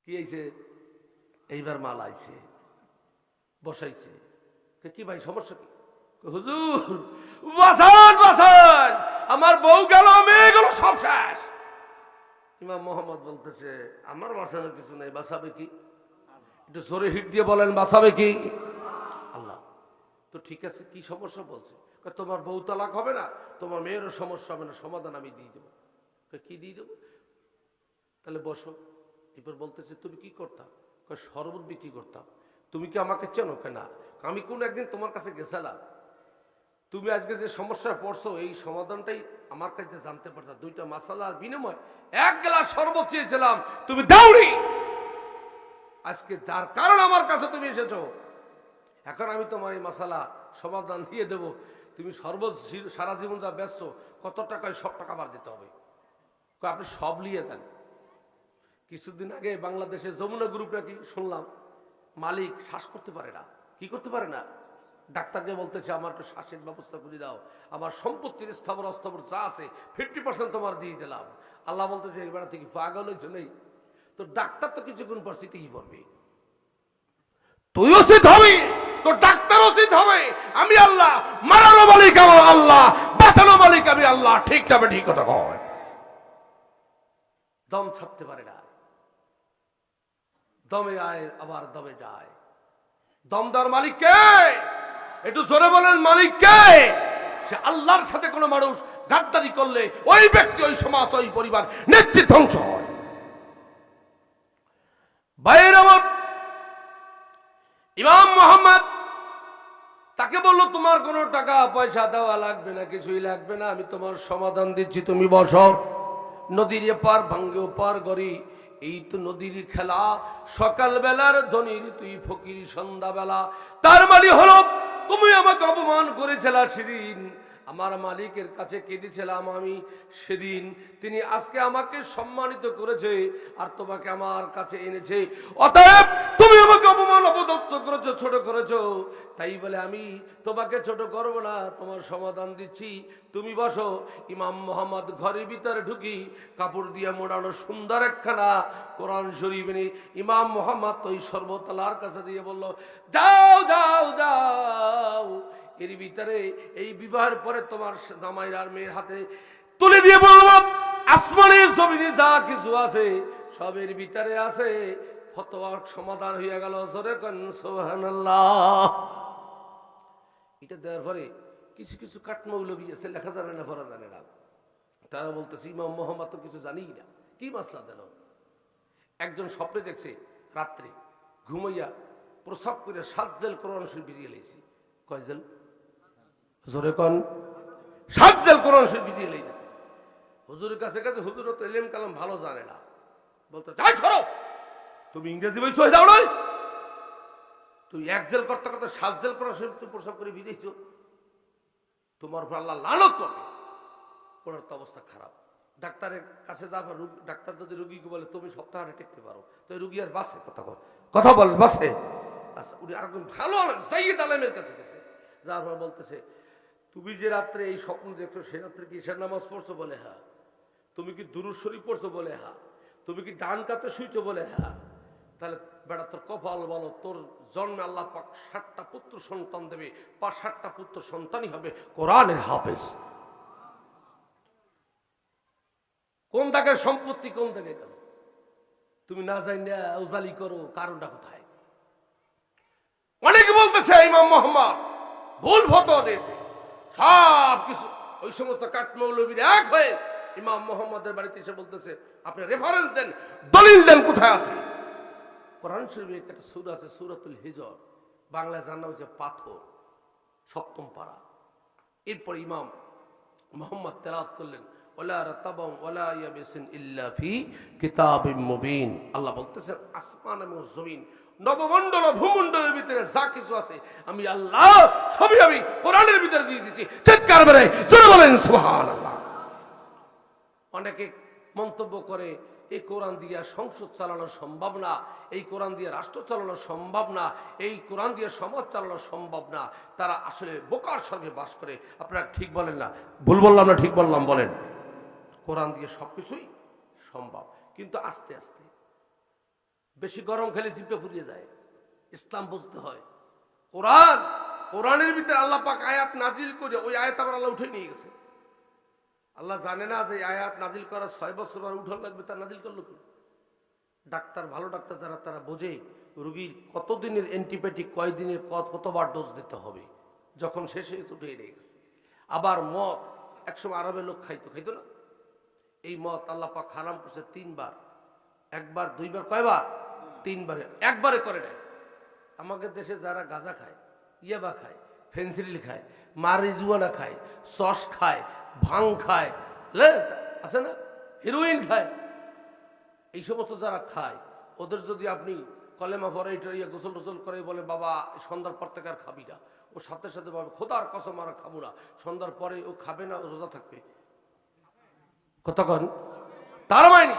কি আইছে? এইবার মাল আইছে, বসাইছে। কি ভাই সমস্যা কি? হুজুর বাঁচান বাঁচান, আমার বউ গেল, মেয়ে গেল, সব শেষ। ইমাম মোহাম্মদ বলতেছে আমার বাঁচানোর কিছু নেই, বাঁচাবে কি? একটু জোরে হিট দিয়ে বলেন, বাঁচাবে কি? আল্লাহ। তো ঠিক আছে, কি সমস্যা বলছে? তোমার বউ তালাক হবে না, তোমার মেয়েরও সমস্যা হবে না, সমাধান আমি দিয়ে দেবো। কি দিয়ে দেবো? তাহলে বসো। এবার বলতেছে তুমি কি করতাম? শরবত বিক্রি করতাম। তুমি কি আমাকে চেনো? কেনা আমি কোন একদিন তোমার কাছে গেছিলাম, তুমি আজকে যে সমস্যায় পড়ছো এই সমাধানটাই আমার কাছে জানতে পারতাম। দুইটা মাসালার বিনিময় 1 গ্লাস শরবত চেয়েছিলাম, তুমি দাওনি। আজকে যার কারণ আমার কাছে তুমি এসেছো, এখন আমি তোমার এই মাসালা সমাধান দিয়ে দেব। তুমি শরবত সারা জীবন যা বেচছো, কত টাকায় সব টাকা বার দিতে হবে। আপনি সব নিয়ে যান। কিছুদিন আগে বাংলাদেশে যমুনা গ্রুপ নাকি শুনলাম মালিক শ্বাস করতে পারে না। কি করতে পারে না? ডাক্তারকে বলতেছে আমার একটু শ্বাসের ব্যবস্থা করে দাও, আমার সম্পত্তির স্থাবর অস্থাবর যা আছে 50% তোমার দিয়ে দিলাম। আল্লাহ বলতেছে এবার থেকে পাগল হয়েছে নেই তো, ডাক্তার তো কিছুক্ষণ পর সিটিই পড়বে, তুই উচিত হবে, তো ডাক্তার উচিত হবে। আমি আল্লাহ, মারানো মালিক আমার আল্লাহ, বাঁচানো মালিক আমি আল্লাহ। ঠিক যাবে, ঠিক কথা কয়। দম ছাড়তে পারে না, দমে আয় আবার দমে যায়। দমদার মালিক কে? একটু জোরে বলেন, মালিক কে? সে আল্লাহর সাথে কোনো মানুষ গাদ্দারি করলে ওই ব্যক্তি, ওই সমাজ, ওই পরিবার নিশ্চিত ধ্বংস হয়। ভাইয়ের আমার, ইমাম মোহাম্মদ তাকে বললো তোমার কোনো টাকা পয়সা দেওয়া লাগবে না, কিছুই লাগবে না, আমি তোমার সমাধান দিচ্ছি, তুমি বসো। নদীর এপার ভাঙ্গে ওপার গড়ি, এই তো নদীর খেলা। সকাল বেলার ধনির তুই ফকির সন্ধ্যাবেলা। তার মানে হলো তুমি আমাকে অপমান করেছিলা সেদিন, আমার মালিকের কাছে কেঁদেছিলাম আমি সেদিন, তিনি আজকে আমাকে সম্মানিত করেছে আর তোমাকে আমার কাছে এনেছে। অতএব তুমি আমাকে অপমান অপদস্থ করেছো, ছোট করেছো, তাই বলে আমি তোমাকে ছোট করবো না, তোমার সমাধান দিচ্ছি, তুমি বসো। ইমাম মোহাম্মদ ঘরের ভিতরে ঢুকি, কাপড় দিয়ে মোড়ানো সুন্দর একখানা কোরআন শরীফ নিয়ে ইমাম মোহাম্মদ ওই সর্বতলার কাছে দিয়ে বলল, যাও যাও যাও, এর ভিতরে এই বিবাহের পরে তোমার জামাইর আর মেয়ের হাতে তুলে দিয়ে বলবো আসমানে জমিনে যা কিছু আছে সবের ভিতরে আছে। ফতোয়ার সমাধান হয়ে গেল। জোরে কোন সুবহানাল্লাহ। এটা দেওয়ার পরে কিছু কিছু কাটমৌলবী আছে, লেখা জানে না, পড়া জানে না, তারা বলতেছে ইমাম মোহাম্মদ তো কিছু জানিই না, কি মাসলা দিল। একজন স্বপ্নে দেখছে রাত্রে ঘুমাইয়া প্রসাব করে 7 জেল কোরআন শরীফ ভিজিয়ে লেছি। কয় জেল? জোরে কোন। 7 জেল কোরআন শরীফ ভিজিয়ে লেগেছে। হুজুরের কাছে গেছে, হুজুর তো এলেম কালাম ভালো জানে না, বলতো যাই সরো, তুমি ইংরেজি বই চলে যাও নয়, তুই 1 জেল করতে করতে 7 জেল কোরআন শরীফ তুই প্রসাব করে ভিজেছ, তোমার উপর আল্লাহ লানত করবে। ওনার তো অবস্থা খারাপ। ডাক্তারের কাছে যাবে, ডাক্তার যদি রুগীকে বলে তুমি সপ্তাহে টেকতে পারো, তো রুগী আর বাসে কথা বল বাসে। আচ্ছা, উনি আরেকজন ভালো সাইয়্যিদ আলেমের কাছে গেছে, যার পর বলতেছে তুমি যে রাত্রে এই স্বপ্ন দেখছো সে রাত্রে কি ঈশার নামাজ পড়ছো? বলে হ্যাঁ। তুমি কি দুরূদ শরীফ পড়ছো? বলে হ্যাঁ। তুমি কি ডান কাতে শুইছো? বলে হ্যাঁ। তাহলে বেটা তোর কপাল বলো, তোর জন্মে আল্লাহ পাক 7টা পুত্র সন্তান দেবে, 7টা পুত্র সন্তানই হবে কোরআনের হাফেজ। কোন দাগের সম্পত্তি কোন দাগে গেল? তুমি না যাই না উজালি করো, কারণটা কোথায়? অনেকে বলতেছে ইমাম মোহাম্মদ ভুল ফতোয়া দিয়েছে। সব কিছু ওই সমস্ত কাঠমৌলবীর এক হয়ে ইমাম মোহাম্মদের বাড়িতে এসে বলতেছে আপনি রেফারেন্স দেন, দলিল দেন, কোথায় আছে? কোরআন শরীফের একটা সূরা আছে সূরাতুল হিজর, বাংলায় জানা হয়েছে পাথর, 7ম পারা। এরপর ইমাম মোহাম্মদ তেলাওয়াত করলেন ওয়ালা রাতাবাম ওয়ালা ইয়াবিসিন ইল্লা ফি কিতাবিম মুবিন। আল্লাহ বলতেছেন আসমান এবং জমিন, নবমণ্ডল ভূমণ্ডলের ভিতরে যা কিছু আছে আমি আল্লাহ সবই আমি কোরআনের ভিতরে দিয়ে দিয়েছি। চিৎকার করে জোরে বলেন সুবহানাল্লাহ। অনেকে মন্তব্য করে এই কোরআন দিয়ে সংসদ চালানো সম্ভব না, এই কোরআন দিয়ে রাষ্ট্র চালানো সম্ভব না, এই কোরআন দিয়ে সমাজ চালানো সম্ভব না। তারা আসলে বোকার সঙ্গে বাস করে। আপনারা ঠিক বলেন না? ভুল বললাম না ঠিক বললাম? বলেন। কোরআন দিয়ে সবকিছুই সম্ভব, কিন্তু আস্তে আস্তে বেশি গরম খেলে জিভটা ফুরিয়ে যায়। ইসলাম বুঝতে হয়। কোরআনের ভিতরে আল্লাহ পাক আয়াত নাজিল করে ওই আয়াত আবার আল্লাহ উঠে নিয়ে গেছে। আল্লাহ জানে না যে আয়াত নাজিল করা 6 বছর আর উঠন লাগবে, তা নাজিল করলো কি? ডাক্তার, ভালো ডাক্তার যারা, তারা বোঝে রোগীর কতদিনের অ্যান্টিবায়োটিক, কয়দিনের কতবার ডোজ দিতে হবে। যখন শেষে উঠে নিয়ে গেছে। আবার মদ, একসময় আরবের লোক খাইতো না, এই মদ আল্লাহ পাক হারাম করছে 3 বার। 1 বার 2 বার, কয়বার? 3 বারে। একবারে করে নেয়। আমাদের দেশে যারা গাঁজা খায়, ইয়াবা খায়, ফেন্সিডিল খায়, মারিজুয়ানা খায়, সস খায়, ভাং খায়, আছে না, হিরোইন খায়, এই সমস্ত যারা খায়, ওদের যদি আপনি কলেমা পরে এটা গোসল টোসল করে বলে বাবা সন্ধ্যার পর থেকে আর খাবি না, ও সাথে সাথে বলবে খোদার কসম আর খাবো না, সন্ধ্যার পরে ও খাবে না, ও রোজা থাকবে। কতক্ষণ? তার মানে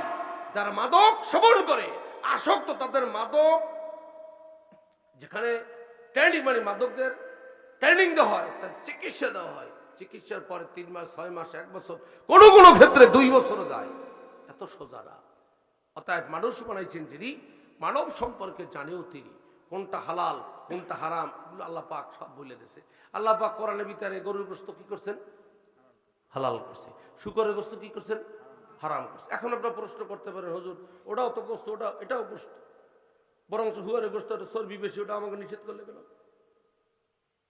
যারা মাদক সেবন করে আসক্ত, তাদের মাদক যেখানে ট্রেনিং, মানে মাদকদের ট্রেনিং দেওয়া হয়, তার চিকিৎসা দেওয়া হয়, চিকিৎসার পরে 3 মাস, 6 মাস, 1 বছর, কোনো কোনো ক্ষেত্রে 2 বছরও যায়। এত সোজা না। অতএব মানুষ বানাইছেন যিনি, মানব সম্পর্কে জানেও তিনি, কোনটা হালাল কোনটা হারাম, এগুলো আল্লাহ পাক সব বলে দিয়েছে। আল্লাহ পাক কোরআনের ভিতরে গরুর গোশত কি করছেন? হালাল করছে। শুকরের গোশত কি করছেন? হারাম করছে। এখন আপনারা প্রশ্ন করতে পারেন, হুজুর ওটাও তো গোশত, এটাও গোশত, বরং হুয়ারের গোশত চর্বি বেশি, ওটা আমাকে নিষেধ করলে কেন?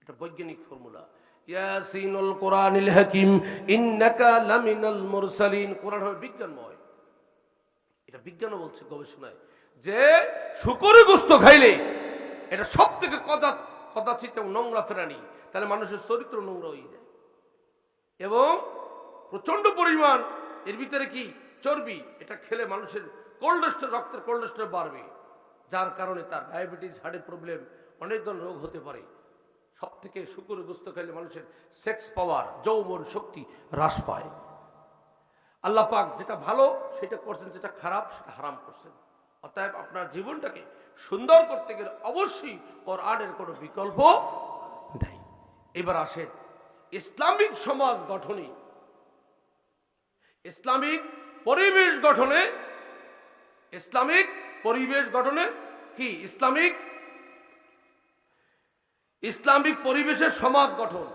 এটা বৈজ্ঞানিক ফর্মুলা। ইয়াসিনুল কোরআনিল হাকিম ইন্নাকা লামিনাল মুরসালিন। কোরআন হবে বিজ্ঞানময়। এটা বিজ্ঞানও বলছে গবেষণায় যে শুকরের গোশত খাইলে এটা সব থেকে কদাচিৎ এবং নোংরা প্রাণী, তাহলে মানুষের চরিত্র নোংরা হয়ে যায়, এবং প্রচন্ড পরিমাণ এর ভিতরে কি চর্বি, এটা খেলে মানুষের কোলেস্টেরল, রক্তের কোলেস্টেরল বাড়বে, যার কারণে তার ডায়াবেটিস, হার্টের প্রবলেম, অনেক ধরনের রোগ হতে পারে। সব থেকে শুকরের গোশত খাইলে মানুষের সেক্স পাওয়ার, যৌবন শক্তি হ্রাস পায়। আল্লাহ পাক যেটা ভালো সেটা করছেন, যেটা খারাপ সেটা হারাম করছেন। অতএব আপনার জীবনটাকে সুন্দর করতে গেলে অবশ্যই কোরআনের কোনো বিকল্প নেই। এবার আসেন ইসলামিক সমাজ গঠনে, ইসলামিক পরিবেশ গঠনে, ইসলামিক পরিবেশ গঠনে কি ইসলামিক পরিবেশের সমাজ গঠন।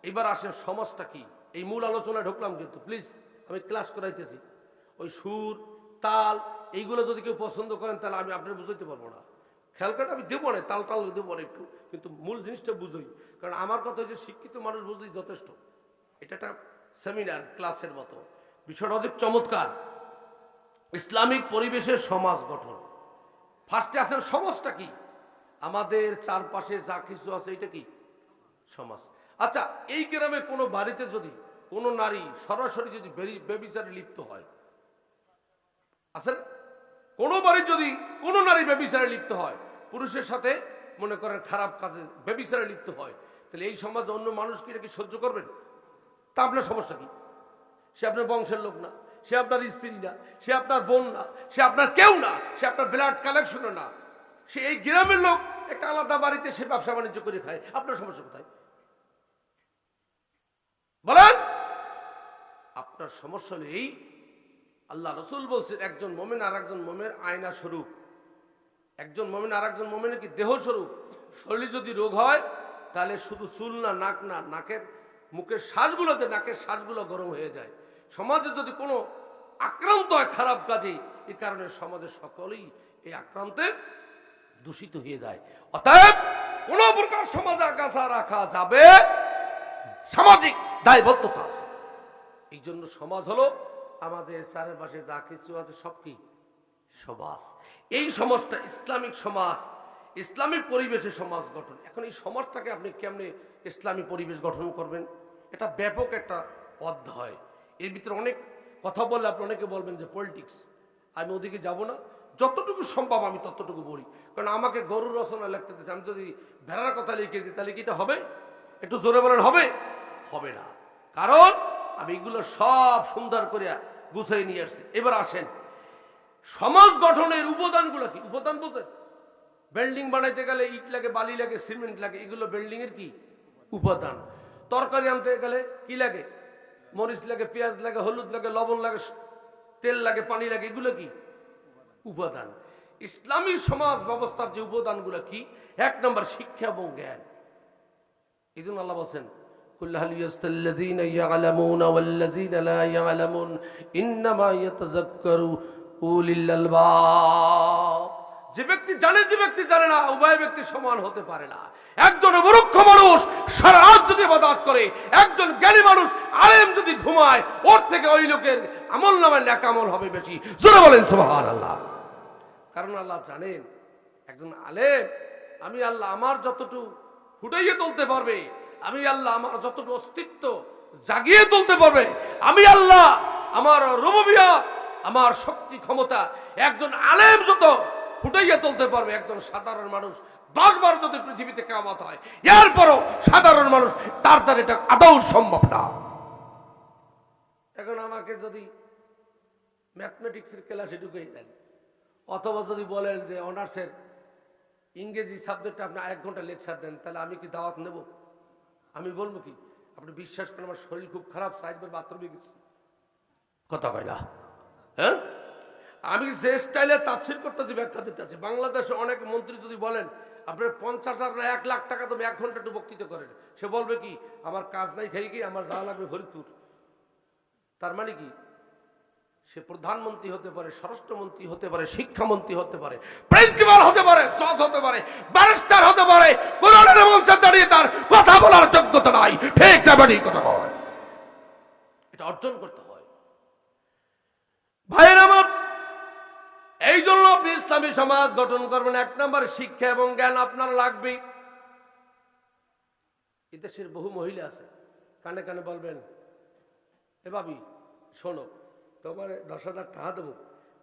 এবার আসেন সমাজটা কি। এই মূল আলোচনায় ঢুকলাম, কিন্তু প্লিজ আমি ক্লাস করাইতেছি, ওই সুর তাল এইগুলো যদি কেউ পছন্দ করেন তাহলে আমি আপনার বুঝাইতে পারবো না। খেয়াল করে আমি দেবো না, তাল টাল দেবো না একটু, কিন্তু মূল জিনিসটা বুঝোই। কারণ আমার কথা হচ্ছে শিক্ষিত মানুষ বুঝলেই যথেষ্ট। এটা একটা সেমিনার ক্লাসের মতো, বিষয়টা অধিক চমৎকার। ইসলামিক পরিবেশের সমাজ গঠন। ফার্স্টে আছেন সমাজটা কি, আমাদের চারপাশে যা কিছু আছে এটা কি সমাজ। আচ্ছা, এই গ্রামে কোনো বাড়িতে যদি কোনো নারী সরাসরি যদি ব্যভিচারে লিপ্ত হয়, আছে না? কোনো বাড়ি যদি কোনো নারী ব্যভিচারে লিপ্ত হয়, পুরুষের সাথে মনে করেন খারাপ কাজে ব্যভিচারে লিপ্ত হয়, তাহলে এই সমাজে অন্য মানুষ কি এটা কি সহ্য করবেন? তা আপনার সমস্যা কি? সে আপনার বংশের লোক না, সে আপনার স্ত্রী না, সে আপনার বোন না, সে আপনার কেউ না, সে আপনার ব্লাড কালেকশনও না, সে এই গ্রামের লোক, একটা আলাদা বাড়িতে সে ব্যবসা বাণিজ্য করে খায়, আপনার সমস্যা কোথায় বলেন? আপনার সমস্যা হলো এই, আল্লাহ রসুল বলছেন একজন মোমেন আর একজন মোমের আয়না স্বরূপ। একজন মোমেন আর একজন মোমেনের কি দেহ স্বরূপ। শরীরে যদি রোগ হয় তাহলে শুধু চুল না, নাক না, নাকের মুখের শ্বাসগুলো, যে নাকের শ্বাসগুলো গরম হয়ে যায়। সমাজে যদি কোনো আক্রান্ত হয় খারাপ কাজে, এই কারণে সমাজের সকলেই এই আক্রান্তে দূষিত হয়ে যায়। অতএব কোন প্রকার সমাজে আগাছা রাখা যাবে, সামাজিক দায়বদ্ধতা আছে। এই জন্য সমাজ হলো আমাদের চারপাশে যা কিছু আছে সব কি সমাজ। এই সমাজটা ইসলামিক সমাজ, ইসলামিক পরিবেশে সমাজ গঠন। এখন এই সমাজটাকে আপনি কেমনে ইসলামী পরিবেশ গঠন করবেন, এটা ব্যাপক একটা অধ্যায়। এর ভিতরে অনেক কথা বললে আপনি অনেকে বলবেন যে পলিটিক্স, আমি ওদিকে যাব না, যতটুকু সম্ভব আমি ততটুকু বলি। কারণ আমাকে গরুর রচনা লিখতে দিচ্ছে, আমি যদি ভেড়ার কথা লিখেছি তাহলে কি এটা হবে? একটু জোরে বলেন, হবে? হবে না। কারণ আমি এগুলো সব সুন্দর করে গুছাই নিয়ে আসছি। এবার আসেন সমাজ গঠনের উপাদানগুলো কি। উপাদান বলতে বিল্ডিং বানাইতে গেলে ইট লাগে, বালি লাগে, সিমেন্ট লাগে, এগুলো বিল্ডিং এর কি উপাদান। তরকারি আনতে গেলে কি লাগে? মরিচ লাগে, পেঁয়াজ লাগে, হলুদ লাগে, লবণ লাগে, তেল লাগে, পানি লাগে, এগুলো কি উপাদান। ইসলামী সমাজ ব্যবস্থার যে উপাদানগুলো কি? 1 নম্বর শিক্ষা এবং জ্ঞান। এই জন্য আল্লাহ বলছেন, কুল হাল ইয়াস্তাল্লাযীনা ইয়ালামুনা ওয়াল্লাযীনা লা ইয়ালামুন ইন্নামা ইয়াতাযাক্কারু উলিল আলবাব। যে ব্যক্তি জানে, যে ব্যক্তি জানে না, উভয় ব্যক্তি সমান হতে পারে না। একজন মূর্খ মানুষ সারা রাত যদি ইবাদত করে, একজন জ্ঞানী মানুষ আলেম যদি ঘুমায়, ওর থেকে ওই লোকের আমলনামায় নেক আমল হবে বেশি। জোরে বলেন সুবহানাল্লাহ। কারণ আল্লাহ জানেন একজন আলেম, আমি আল্লাহ আমার যতটুকু ফুটাইয়ে তুলতে পারবে, আমি আল্লাহ আমার যতটুকু অস্তিত্ব জাগিয়ে তুলতে পারবে, আমি আল্লাহ আমার রুবুবিয়ত, আমার শক্তি ক্ষমতা একজন আলেম যত ফুটাইয়ে তুলতে পারবে, একজন সাধারণ মানুষ 10 বার যদি পৃথিবীতে কিয়ামত হয়, এরপরও সাধারণ মানুষ তার দ্বারা এটা আদৌ সম্ভব না। এখন আমাকে যদি ম্যাথমেটিক্সের ক্লাসে ঢুকিয়ে দেন, অথবা যদি বলেন যে অনার্সের ইংরেজি সাবজেক্টে আপনি 1 ঘন্টা লেকচার দেন, তাহলে আমি কি দাওয়াত নেব? আমি বলবো কি, আপনি বিশ্বাস করেন আমার শরীর খুব খারাপ, 4 বার বাথরুমে গেছি, কথা কয় না। হ্যাঁ, আমি যে স্টাইলে তাফসীর করতেছি, ব্যাখ্যা দিতে আছি, বাংলাদেশে অনেক মন্ত্রী যদি বলেন আপনার 50,000 না 1 লাখ টাকা তুমি 1 ঘন্টা একটু বক্তৃতা করেন, সে বলবে কি, আমার কাজ নাই, খাই কি, আমার যাওয়া লাগবে ফরিদপুর। তার মানে কি, সে প্রধানমন্ত্রী হতে পারে, স্বরাষ্ট্রমন্ত্রী হতে পারে, শিক্ষামন্ত্রী হতে পারে, প্রিন্সিপাল হতে পারে, জজ হতে পারে, ব্যারিস্টার হতে পারে, কোরআনের মঞ্চে দাঁড়িয়ে তার কথা বলার যোগ্যতা নাই। ঠিক না বেঠিক কথা বলে, এটা অর্জন করতে হয়। ভাইয়ের আমার, এই জন্য আপনি ইসলামী সমাজ গঠন করবেন, 1 নম্বর শিক্ষা এবং জ্ঞান আপনার লাগবে। এদেশের বহু মহিলা আছে, কানে কানে বলবেন, এ ভাবি শোনো, তোমার 10,000 টাকা দেবো,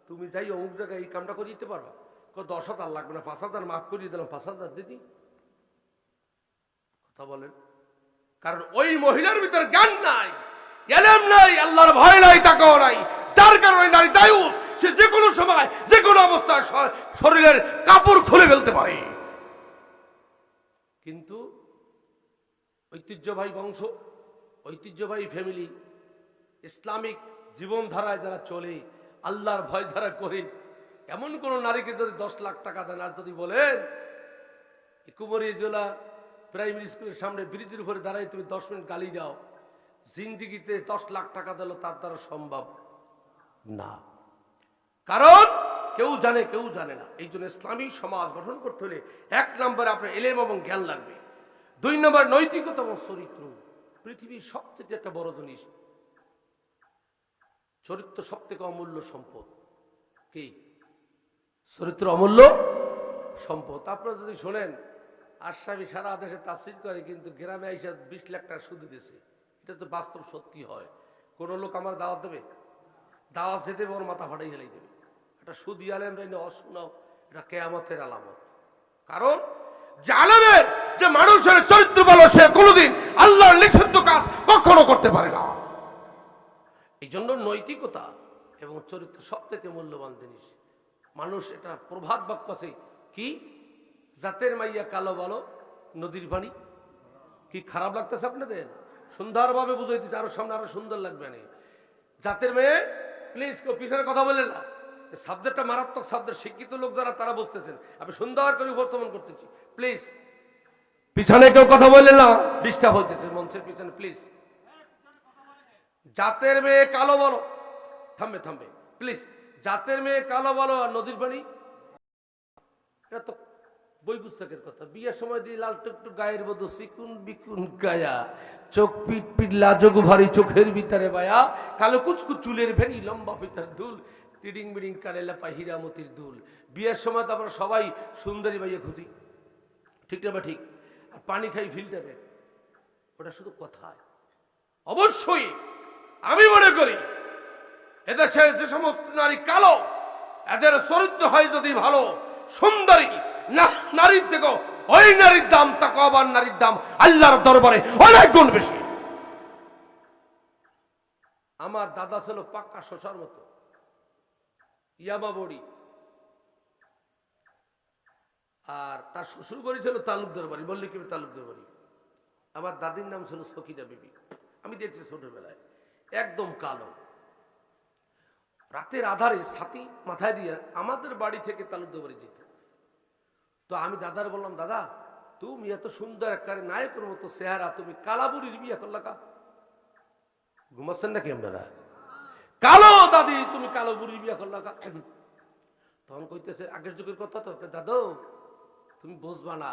তুমি যাই অমুক জায়গায় এই কামটা করে দিতে পারবা। 10,000 লাগবে না, 5,000 মাফ করিয়ে দিলাম, 5,000 দিদি। কথা বলেন, কারণ ওই মহিলার ভিতরে জ্ঞান নাই, এলেম নাই, আল্লাহর ভয় নাই, তাকাও নাই, যার কারণে নারী দায়ুস, সে যে কোনো সময় যে কোনো অবস্থায় শরীরের কাপড় খুলে ফেলতে পারে। কিন্তু ঐতিহ্যবাহী বংশ, ঐতিহ্যবাহী ফ্যামিলি, ইসলামিক জীবনধারায় যারা চলে, আল্লাহর ভয় যারা করে, এমন কোন নারীকে যদি 10 লাখ টাকা দেন, আর যদি বলেন কুমারী জেলা প্রাইমারি স্কুলের সামনে ব্রিজের উপরে দাঁড়াই তুমি 10 মিনিট গালি দাও, জিন্দিগিতে 10 লাখ টাকা দিল তার দ্বারা সম্ভব না। কারণ কেউ জানে, কেউ জানে না। এই জন্য ইসলামী সমাজ গঠন করতে হলে 1 নম্বরে আপনার এলেম এবং জ্ঞান লাগবে। 2 নম্বর নৈতিকতা এবং চরিত্র। পৃথিবীর সবচেয়ে একটা বড় জিনিস চরিত্র, সবথেকে অমূল্য সম্পদ। কি? চরিত্র অমূল্য সম্পদ। আপনারা যদি শোনেন, আশরাফি সারা দেশে তাফসীর করে, কিন্তু গ্রামে আইসা 20 লাখ টাকা সুদ দিতেছে। এটা তো বাস্তব সত্যি হয়। কোন লোক আমার দাওয়াত দেবে, দাওয়াত যেতে ওর মাথা ফাটাই হেলাই দেবে। এটা সুদি আলেম অশুনাও, এটা কিয়ামতের আলামত। কারণ যে আলেমের, যে মানুষের চরিত্র ভালো, সে কোনোদিন আল্লাহর নিষিদ্ধ কাজ কখনো করতে পারে না। এই জন্য নৈতিকতা এবং চরিত্র সবচেয়ে মূল্যবান জিনিস। মানুষ, এটা প্রভাত বাক্য আছে, কি, জাতের মাইয়া কালো বলো নদীর পানি। কি খারাপ লাগতেছে আপনাদের? সুন্দরভাবে বুঝাইতেছে, আরো সামনে আরো সুন্দর লাগবে না। জাতের মেয়ে, প্লিজ কেউ পিছনে কথা বললেন না, সাবজেক্টটা মারাত্মক সাবজেক্ট। শিক্ষিত লোক যারা, তারা বুঝতেছেন, আমি সুন্দর করে উপস্থাপন করতেছি। প্লিজ পিছনে কেউ কথা বললেন না, ডিস্টার্ব হইতেছে মঞ্চের পিছনে, প্লিজ। জাতের মেয়ে কালো বলো, থামবে থামবে প্লিজ। জাতের মেয়ে কালো বলো আর নদীর পানি, এটা তো বই পুস্তকের কথা। বিয়ের সময় দিয়ে লাল টুকটুক গায়ের বধু, চিকুন বিকুন গায়া, চোখ পিট পিট লাজক ভারী, চোখের ভিতরে বায়া, কালো কুচকুচ চুলের ভেনি, লম্বা পিতার দুল, তিডিং বিডিং কানে লাপা হীরামতির দুল। বিয়ের সময় তো আমরা সবাই সুন্দরী বাইয়া খুঁজি, ঠিক না? ঠিক। আর পানি খাই ফিল্টারে, ওটা শুধু কথায়। অবশ্যই আমি মনে করি এদেশের যে সমস্ত নারী কালো, এদের চরিত্র হয় যদি ভালো, সুন্দরী না, নারীর থেকে ওই নারীর দাম, তাকওয়াবান নারীর দাম আল্লাহর দরবারে অনেক গুণ বেশি। আমার দাদা ছিল পাক্কা শশার মতো, ইয়াবা বড়ি, আর তার শ্বশুর বাড়ি ছিল তালুকদার বাড়ি, মল্লিকের তালুকদার বাড়ি। আমার দাদির নাম ছিল সকিনা বিবি। আমি দেখছি ছোটবেলায়, একদম কালো, রাতের আধারে ছাতি মাথায় দিয়ে আমাদের বাড়ি থেকে তালুকদার বাড়ি যেত। তো আমি দাদার বললাম, দাদা তুমি এত সুন্দর একবারে নায়কের মতো চেহারা, তুমি কালাবুড়ির বিয়ে করলা কা? ঘুমাচ্ছেন নাকি আপনারা? কালো দাদি তুমি কালো বুড়ির বিয়ে করলা কা? তখন কইতেছে আগের যুগের কথা তো, দাদু তুমি বুঝবা না,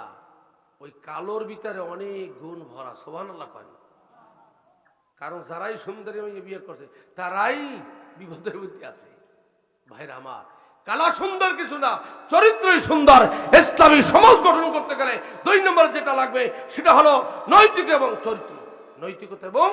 ওই কালোর ভিতরে অনেক গুণ ভরা। সুবহানাল্লাহ কয়। কারণ যারাই সুন্দরী বিয়ে করছে তারাই বিপদের মধ্যে আছে। ভাইরা আমার, কালা সুন্দর কিছু না, চরিত্রই সুন্দর। ইসলামী সমাজ গঠন করতে গেলে 2 নম্বর যেটা লাগবে সেটা হলো নৈতিক এবং চরিত্র, নৈতিকতা এবং